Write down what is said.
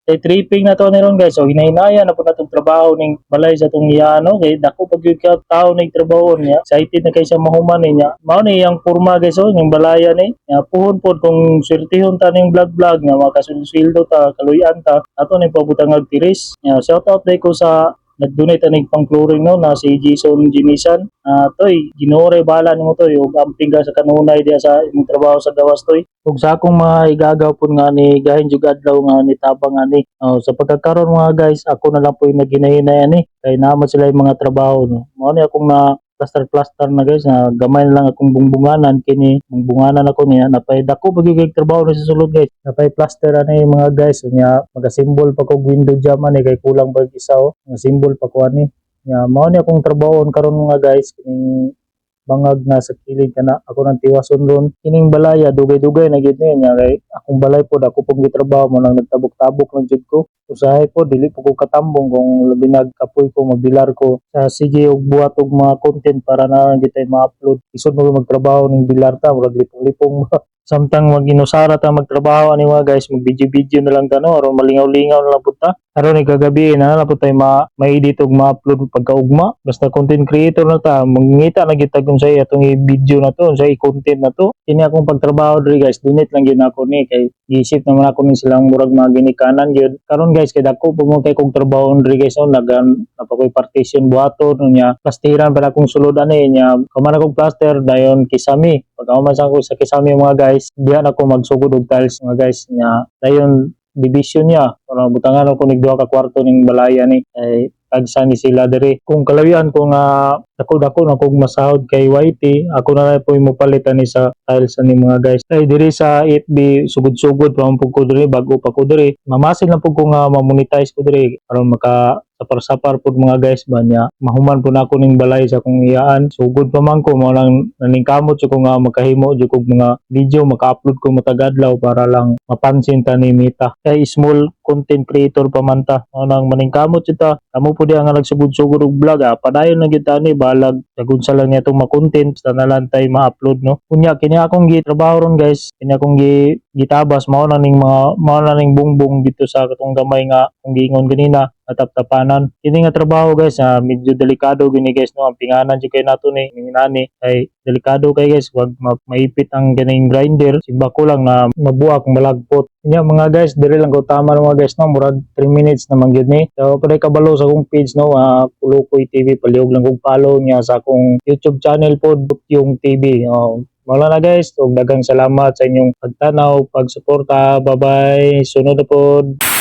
Kay tripping na to ni ron guys. So hinahinaya na po na itong trabaho ning balay sa itong iyano. Kay dako pag yung tao ning trabaho niya. Excited na kay siya mahuman niya. Mao ni yung purma guys oh, yung balaya ni. Puhon po kung swertihon ta ning vlog nga makasuldo ta, kaluyan ta. Ato ning pabutang agtiris. Shout out day ko sa nag-donate aning pang-chlorine no na si Jason Jinisan. Toy, ginore bala nimo toy ug amping ka sa kanunay diya sa imong trabaho sa gawas toy. Ug sa akong mga igagaw pud nga ni gahin jud adlaw nga ni tabang ani. Sa pagkakaroon mga guys, ako na lang po yung naghinay-hinay ani kay naman sila yung mga trabaho no. Mao ni akong na plaster na guys na gamay na lang akong bungbunganan kini bungbunganan ako niya napay dako pagigig trabaho na sa sulod guys napay plaster ani mga guys nya magasimbol pa ko window jam ani kay kulang pag isa nga symbol pa ko ani nya mao ni akong trabaho karon mga guys kining bangag na sa kilid kana ako nang tiwason ron kining balaya dugay-dugay na gid niya kay akong balay pod ako pong gitrabaho mo nang nagtabok-tabok lang jud ko usahay po dili po ko katambong kung labi nagkapoy ko mabilar ko sa sige og buhat og mga content para na lang gitay ma-upload isod mo magtrabaho ning bilar ta murag lipong-lipong samtang mag-inusara ta magtrabaho ani mga guys mag-video na lang ta no aron malingaw-lingaw na lang pud ta aron ni kagabi na lang pud tay ma-edit og ma-upload pagkaugma basta content creator na ta mangita na gid kung say atong i-video na to say content na to kini akong pagtrabaho diri guys donate lang gyud ako ni kay giisip naman ako ni silang murag mga ginikanan gyud karon guys kay dako pud mo kay kong trabaho diri guys no napakoy partition buhaton nya plastiran para akong sulod ani nya kaman akong plaster dayon kisami pagkauman sa ko sa kisami mga guys diyan ako magsugod og tiles mga guys nya dayon division niya para butangan ako nig duha ka kwarto ning balaya ni ay tagsa ni sila diri kung kalawian ko nga dako-dako na kog masahod kay YT ako na lang po mopalitan ni sa tiles ani mga guys ay diri sa FB sugod-sugod pa man ko diri bago pa ko diri mamasin lang po ko nga ma-monetize ko diri aron maka sapar-sapar po mga guys ba niya mahuman po na ako ning balay sa kong iyaan sugod pa man ko mo lang naningkamot ko nga makahimo jud kog mga video maka-upload ko matag adlaw para lang mapansin ta ni Mita kay small content creator pa man ta nang maningkamot jud ta amo po di nga nagsugod-sugod og vlog padayon na gyud ta ni balag dagun sa lang niya itong ma-content sa nalantay ma-upload no kunya kini akong gitrabaho ron guys kini akong gitabas mao na ning bungbong dito sa katong gamay nga kung giingon ganina atap-tapanan kini nga trabaho guys medyo delikado gini guys no ang pinganan jud kay nato ni nani ay delikado kay guys wag maipit ang ganing grinder simba ko lang na mabuak malagpot nya mga guys diri lang ko tama mga guys no murag 3 minutes na mangyud ni so pwede kabalo sa akong page no Pulukoy TV palihog lang kog follow nya sa akong YouTube channel pod yung TV wala na guys ug daghang salamat sa inyong pagtanaw pagsuporta bye bye sunod na pod.